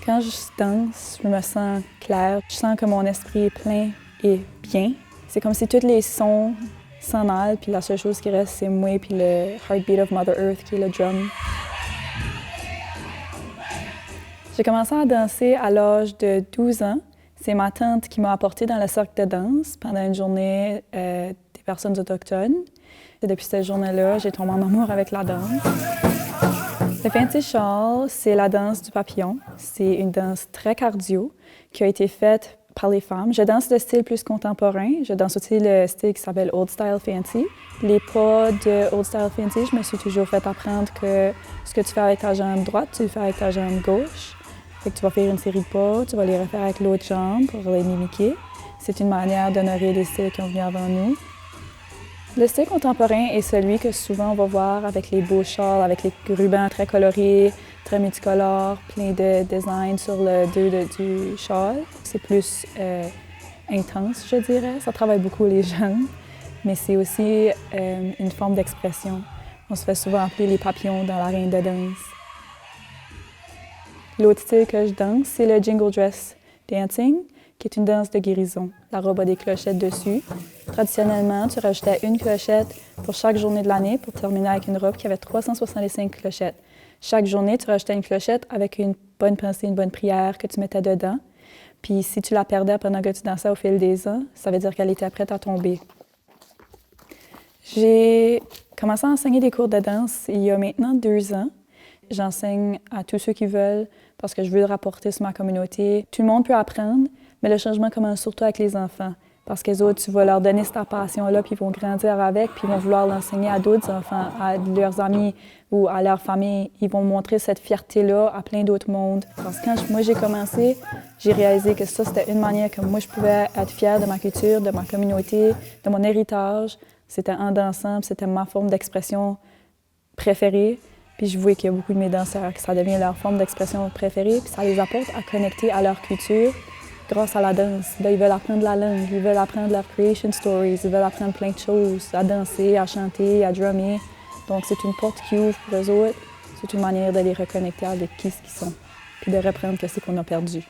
Quand je danse, je me sens claire. Je sens que mon esprit est plein et bien. C'est comme si tous les sons s'en allent, puis la seule chose qui reste, c'est moi puis le heartbeat of Mother Earth, qui est le drum. J'ai commencé à danser à l'âge de 12 ans. C'est ma tante qui m'a apporté dans le cercle de danse pendant une journée des personnes autochtones. Et depuis cette journée-là, j'ai tombé en amour avec la danse. Le Fancy Shawl, c'est la danse du papillon. C'est une danse très cardio qui a été faite par les femmes. Je danse le style plus contemporain. Je danse aussi le style qui s'appelle Old Style Fancy. Les pas de Old Style Fancy, je me suis toujours fait apprendre que ce que tu fais avec ta jambe droite, tu le fais avec ta jambe gauche. Fait que tu vas faire une série de pas, tu vas les refaire avec l'autre jambe pour les mimiquer. C'est une manière d'honorer les styles qui ont venu avant nous. Le style contemporain est celui que souvent on va voir avec les beaux shawls, avec les rubans très colorés, très multicolores, plein de designs sur le dos du shawl. C'est plus intense, je dirais. Ça travaille beaucoup les jeunes, mais c'est aussi une forme d'expression. On se fait souvent appeler les papillons dans l'arène de danse. L'autre style que je danse, c'est le Jingle Dress Dancing, qui est une danse de guérison. La robe a des clochettes dessus. Traditionnellement, tu rajoutais une clochette pour chaque journée de l'année pour terminer avec une robe qui avait 365 clochettes. Chaque journée, tu rajoutais une clochette avec une bonne pensée, une bonne prière que tu mettais dedans. Puis si tu la perdais pendant que tu dansais au fil des ans, ça veut dire qu'elle était prête à tomber. J'ai commencé à enseigner des cours de danse il y a maintenant 2 ans. J'enseigne à tous ceux qui veulent parce que je veux le rapporter sur ma communauté. Tout le monde peut apprendre, mais le changement commence surtout avec les enfants. Parce que les autres, tu vas leur donner cette passion-là, puis ils vont grandir avec, puis ils vont vouloir l'enseigner à d'autres enfants, à leurs amis ou à leur famille. Ils vont montrer cette fierté-là à plein d'autres mondes. Parce que quand moi j'ai commencé, j'ai réalisé que ça, c'était une manière que moi je pouvais être fière de ma culture, de ma communauté, de mon héritage. C'était en dansant, puis c'était ma forme d'expression préférée. Puis je vois qu'il y a beaucoup de mes danseurs que ça devient leur forme d'expression préférée, puis ça les apporte à connecter à leur culture grâce à la danse. Là, ils veulent apprendre la langue, ils veulent apprendre leurs creation stories, ils veulent apprendre plein de choses, à danser, à chanter, à drummer. Donc c'est une porte qui ouvre pour eux autres. C'est une manière de les reconnecter avec qui ils sont, puis de reprendre ce qu'on a perdu.